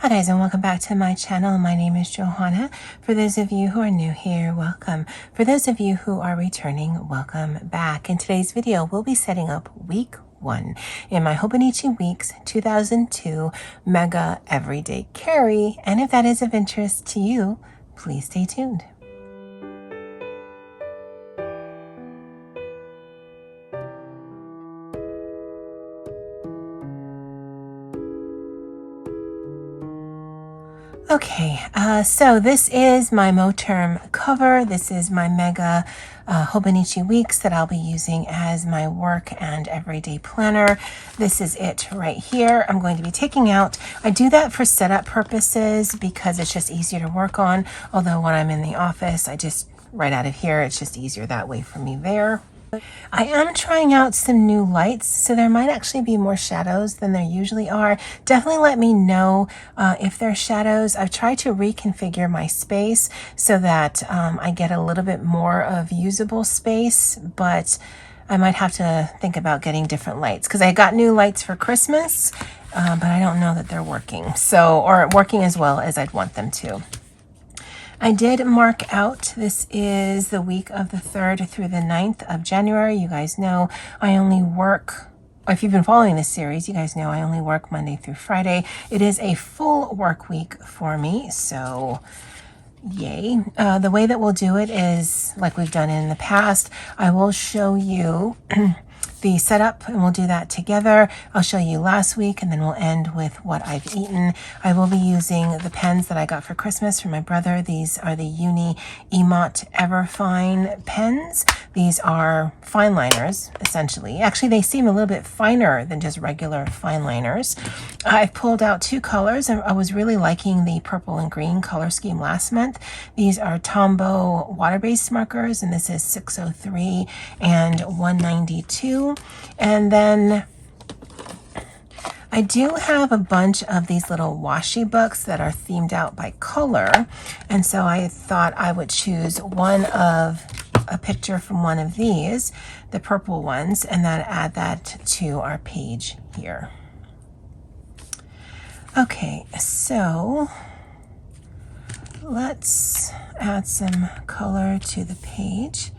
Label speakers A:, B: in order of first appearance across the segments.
A: Hi guys, and welcome back to my channel. My name is Johanna. For those of you who are new here, welcome. For those of you who are returning, welcome back. In today's video, we'll be setting up week 1 in my Hobonichi Weeks 2002 Mega Everyday Cary. And if that is of interest to you, please stay tuned. Okay, so this is my Moterm cover. This is my Mega Hobonichi Weeks that I'll be using as my work and everyday planner. This is it right here. I'm going to be taking out, I do that for setup purposes because it's just easier to work on. Although when I'm in the office, I just write out of here. It's just easier that way for me there. I am trying out some new lights, so there might actually be more shadows than there usually are. Definitely let me know if there are shadows. I've tried to reconfigure my space so that I get a little bit more of usable space, but I might have to think about getting different lights because I got new lights for Christmas, but I don't know that they're working, or working as well as I'd want them to. I did mark out, this is the week of the 3rd through the 9th of January. You guys know I only work, if you've been following this series, you guys know I only work Monday through Friday. It is a full work week for me, so yay. The way that we'll do it is like we've done in the past. I will show you the setup and we'll do that together. I'll show you last week and then we'll end with what I've eaten. I will be using the pens that I got for Christmas from my brother. These are the Uni Emot Everfine pens. These are fine liners, essentially. Actually, they seem a little bit finer than just regular fine liners. I've pulled out 2 colors and I was really liking the purple and green color scheme last month. These are Tombow water-based markers and this is 603 and 192. And then I do have a bunch of these little washi books that are themed out by color. And so I thought I would choose a picture from one of these, the purple ones, and then add that to our page here. Okay, so let's add some color to the page.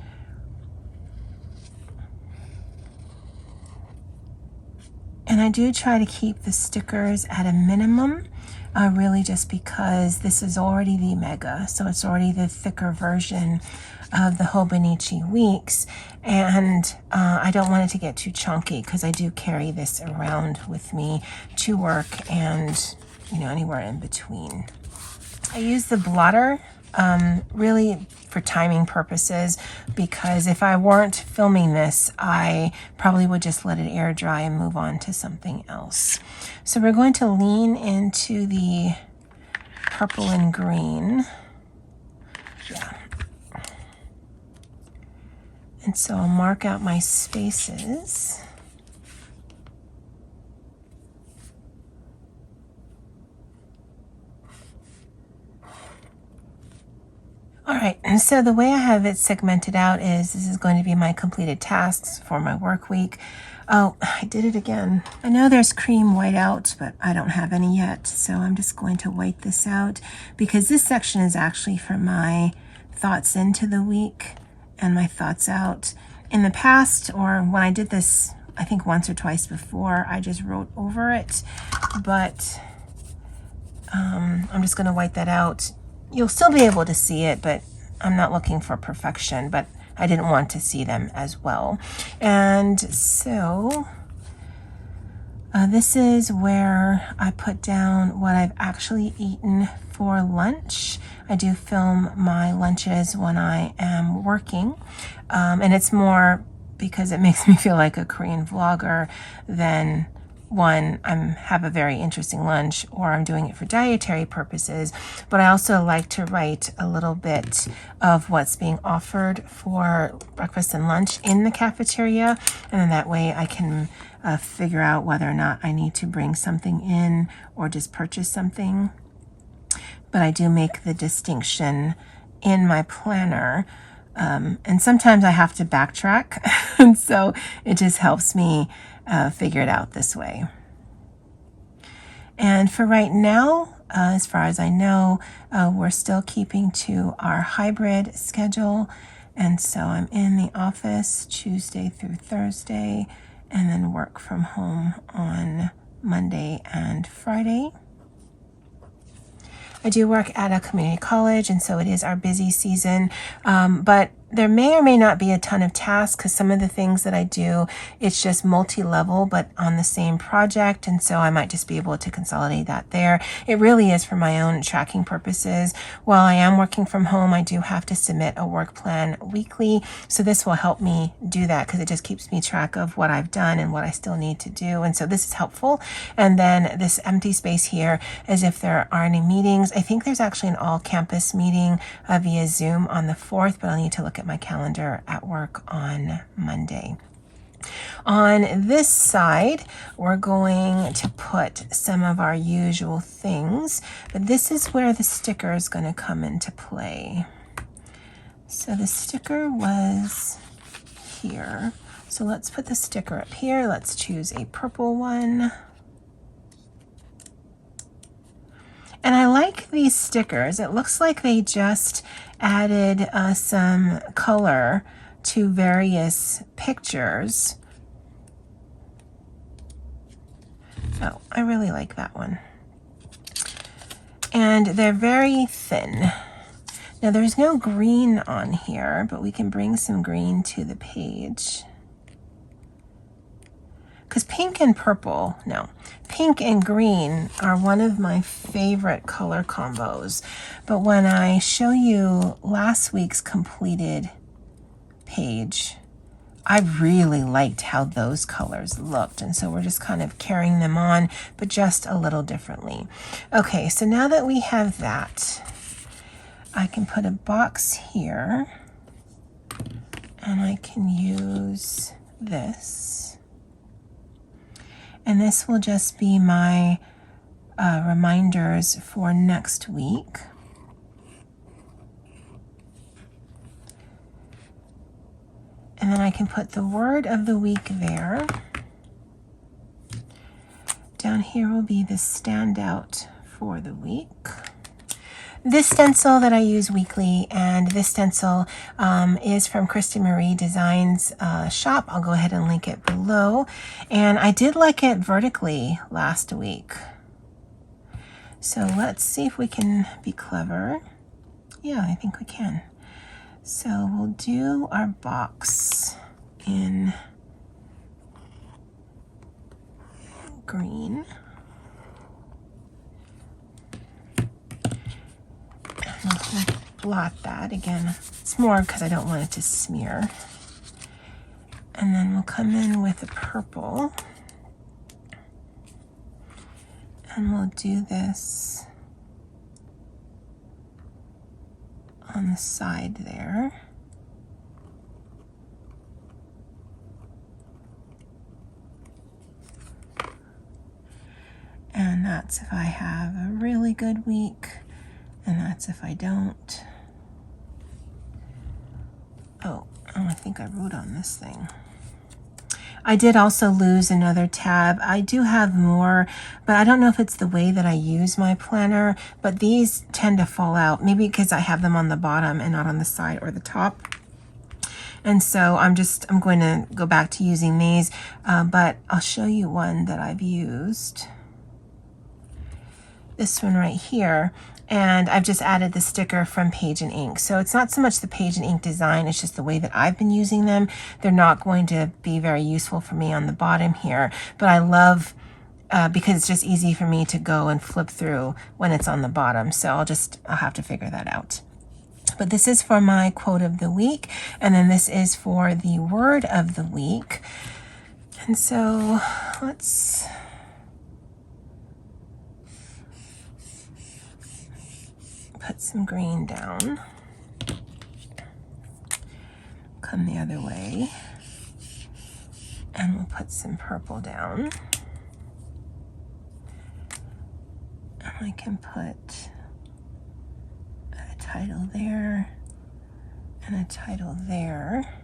A: And I do try to keep the stickers at a minimum, really just because this is already the Mega, so it's already the thicker version of the Hobonichi Weeks, and I don't want it to get too chunky because I do carry this around with me to work and, you know, anywhere in between. I use the blotter really for timing purposes, because if I weren't filming this, I probably would just let it air dry and move on to something else. So we're going to lean into the purple and green. Yeah. And so I'll mark out my spaces. All right, and so the way I have it segmented out is this is going to be my completed tasks for my work week. Oh, I did it again. I know there's cream white out, but I don't have any yet. So I'm just going to white this out because this section is actually for my thoughts into the week and my thoughts out. In the past, or when I did this, I think once or twice before, I just wrote over it, but I'm just going to white that out. You'll still be able to see it, but I'm not looking for perfection, but I didn't want to see them as well. And so this is where I put down what I've actually eaten for lunch. I do film my lunches when I am working, and it's more because it makes me feel like a Korean vlogger than one, I have a very interesting lunch, or I'm doing it for dietary purposes. But I also like to write a little bit of what's being offered for breakfast and lunch in the cafeteria, and then that way I can figure out whether or not I need to bring something in or just purchase something. But I do make the distinction in my planner, and sometimes I have to backtrack, and so it just helps me figure it out this way. And for right now, As far as I know, we're still keeping to our hybrid schedule. And so I'm in the office Tuesday through Thursday and then work from home on Monday and Friday. I do work at a community college, and so it is our busy season, but there may or may not be a ton of tasks because some of the things that I do, it's just multi-level but on the same project, and so I might just be able to consolidate that there. It really is for my own tracking purposes. While I am working from home, I do have to submit a work plan weekly, so this will help me do that because it just keeps me track of what I've done and what I still need to do, and so this is helpful. And then this empty space here, as if there are any meetings. I think there's actually an all-campus meeting via Zoom on the 4th, but I'll need to look at my calendar at work on Monday. On this side, we're going to put some of our usual things, but this is where the sticker is going to come into play. So the sticker was here. So let's put the sticker up here. Let's choose a purple one. And I like these stickers. It looks like they just added some color to various pictures. Oh, I really like that one. And they're very thin. Now there's no green on here, but we can bring some green to the page. Because pink and purple, no, pink and green are one of my favorite color combos. But when I show you last week's completed page, I really liked how those colors looked. And so we're just kind of carrying them on, but just a little differently. Okay, so now that we have that, I can put a box here and I can use this. And this will just be my reminders for next week. And then I can put the word of the week there. Down here will be the standout for the week. This stencil that I use weekly, and this stencil is from Kristen Marie Designs shop. I'll go ahead and link it below. And I did like it vertically last week. So let's see if we can be clever. Yeah, I think we can. So we'll do our box in green. I'll blot that again. It's more because I don't want it to smear. And then we'll come in with a purple. And we'll do this on the side there. And that's if I have a really good week. And that's if I don't. Oh, I think I wrote on this thing. I did also lose another tab. I do have more, but I don't know if it's the way that I use my planner, but these tend to fall out, maybe because I have them on the bottom and not on the side or the top. And so I'm going to go back to using these, but I'll show you one that I've used. This one right here. And I've just added the sticker from Page and Ink. So it's not so much the Page and Ink design, it's just the way that I've been using them. They're not going to be very useful for me on the bottom here, but I love, because it's just easy for me to go and flip through when it's on the bottom. So I'll have to figure that out. But this is for my quote of the week, and then this is for the word of the week. And so let's put some green down, come the other way, and we'll put some purple down. And I can put a title there and a title there.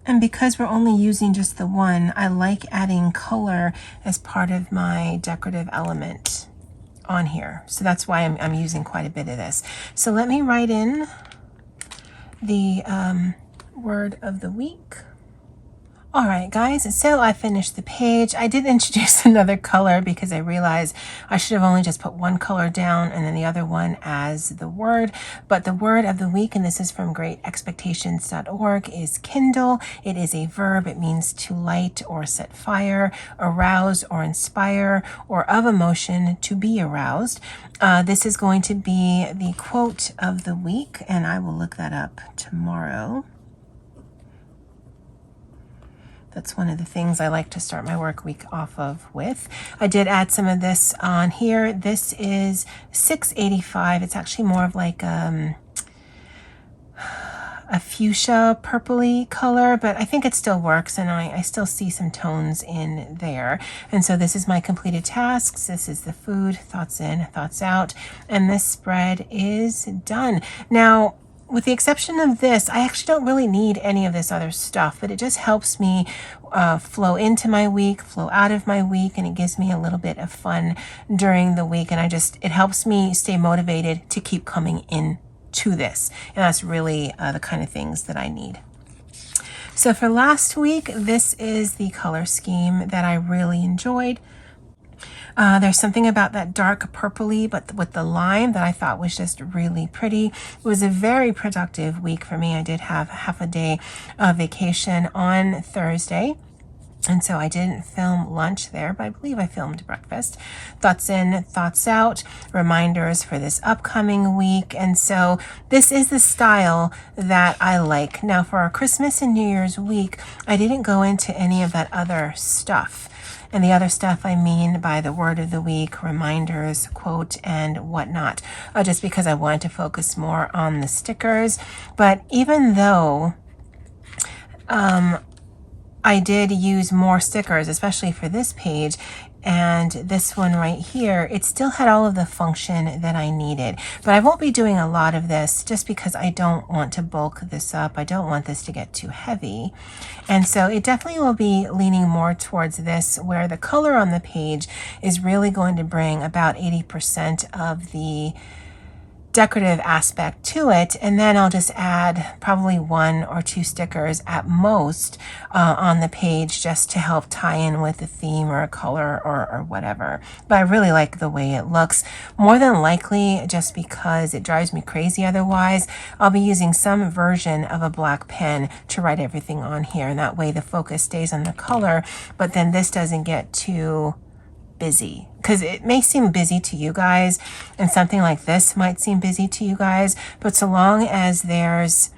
A: And because we're only using just the one, I like adding color as part of my decorative element on here. So that's why I'm using quite a bit of this. So let me write in the word of the week. All right, guys, so I finished the page. I did introduce another color because I realized I should have only just put one color down and then the other one as the word. But the word of the week, and this is from greatexpectations.org, is kindle. It is a verb. It means to light or set fire, arouse or inspire, or of emotion, to be aroused. This is going to be the quote of the week, and I will look that up tomorrow. That's one of the things I like to start my work week off of with. I did add some of this on here. This is $6.85. It's actually more of like a fuchsia purpley color, but I think it still works, and I still see some tones in there. And so this is my completed tasks. This is the food, thoughts in, thoughts out, and this spread is done. Now, with the exception of this, I actually don't really need any of this other stuff, but it just helps me flow into my week, flow out of my week, and it gives me a little bit of fun during the week. And it helps me stay motivated to keep coming in to this. And that's really the kind of things that I need. So for last week, this is the color scheme that I really enjoyed. There's something about that dark purpley, but with the lime, that I thought was just really pretty. It was a very productive week for me. I did have half a day of vacation on Thursday, and so I didn't film lunch there, but I believe I filmed breakfast. Thoughts in, thoughts out, reminders for this upcoming week. And so this is the style that I like. Now for our Christmas and New Year's week, I didn't go into any of that other stuff. And the other stuff I mean by the word of the week, reminders, quote, and whatnot, just because I wanted to focus more on the stickers. But even though I did use more stickers, especially for this page, and this one right here, it still had all of the function that I needed. But I won't be doing a lot of this just because I don't want to bulk this up. I don't want this to get too heavy. And so it definitely will be leaning more towards this, where the color on the page is really going to bring about 80% of the decorative aspect to it, and then I'll just add probably 1 or 2 stickers at most on the page, just to help tie in with a theme or a color or whatever. But I really like the way it looks. More than likely, just because it drives me crazy otherwise, I'll be using some version of a black pen to write everything on here, and that way the focus stays on the color, but then this doesn't get too busy, because it may seem busy to you guys, and something like this might seem busy to you guys, but so long as there's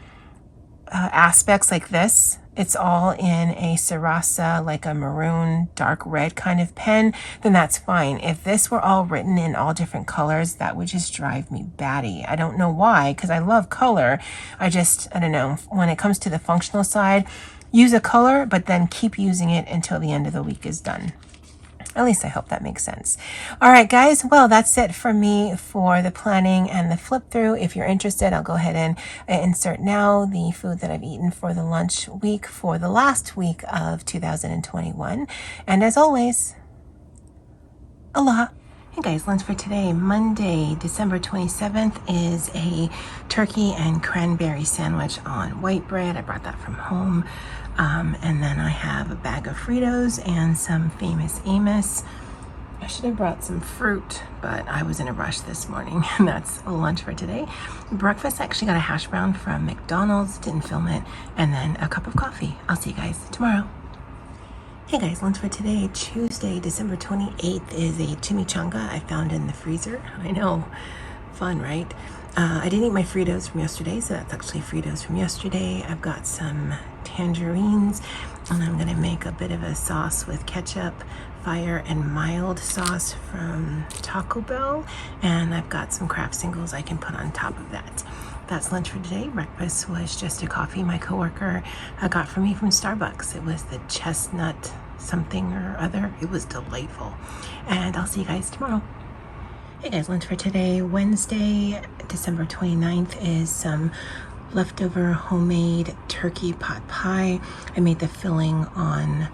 A: aspects like this, it's all in a Sarasa, like a maroon, dark red kind of pen, then that's fine. If this were all written in all different colors, that would just drive me batty. I don't know why, because I love color. I don't know, when it comes to the functional side, use a color, but then keep using it until the end of the week is done. At least I hope that makes sense. All right, guys. Well, that's it for me for the planning and the flip through. If you're interested, I'll go ahead and insert now the food that I've eaten for the lunch week for the last week of 2021. And as always, aloha. Hey guys, lunch for today, Monday, December 27th, is a turkey and cranberry sandwich on white bread. I brought that from home. And then I have a bag of Fritos and some Famous Amos. I should have brought some fruit, but I was in a rush this morning, and that's lunch for today. Breakfast, I actually got a hash brown from McDonald's, didn't film it, and then a cup of coffee. I'll see you guys tomorrow. Hey guys, lunch for today, Tuesday, December 28th, is a chimichanga I found in the freezer. I know, fun, right? I didn't eat my Fritos from yesterday, so that's actually Fritos from yesterday. I've got some tangerines, and I'm gonna make a bit of a sauce with ketchup, fire, and mild sauce from Taco Bell, and I've got some Kraft singles I can put on top of that. That's lunch for today. Breakfast was just a coffee my coworker got for me from Starbucks. It was the chestnut something or other. It was delightful, and I'll see you guys tomorrow. Hey guys, lunch for today, Wednesday, December 29th, is some leftover homemade turkey pot pie. I made the filling on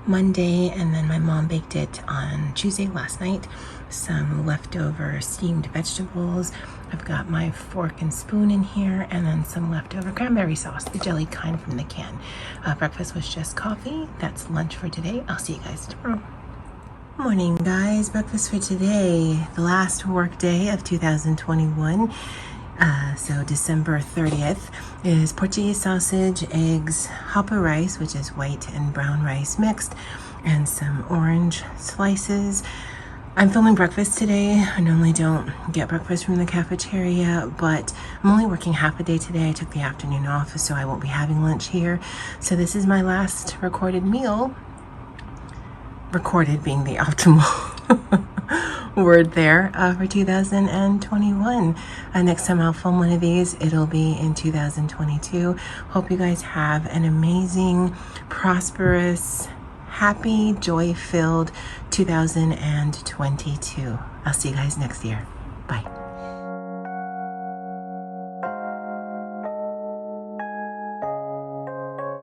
A: Monday, and then my mom baked it on Tuesday last night. Some leftover steamed vegetables. I've got my fork and spoon in here, and then some leftover cranberry sauce, the jelly kind from the can. Breakfast was just coffee. That's lunch for today. I'll see you guys tomorrow. Morning, guys. Breakfast for today, the last work day of 2021. So December 30th is Portuguese sausage, eggs, hopper rice, which is white and brown rice mixed, and some orange slices. I'm filming breakfast today. I normally don't get breakfast from the cafeteria, but I'm only working half a day today. I took the afternoon off, so I won't be having lunch here. So this is my last recorded meal. Recorded being the optimal word there for 2021. Next time I'll film one of these, it'll be in 2022. Hope you guys have an amazing, prosperous, happy, joy-filled 2022. I'll see you guys next year. Bye.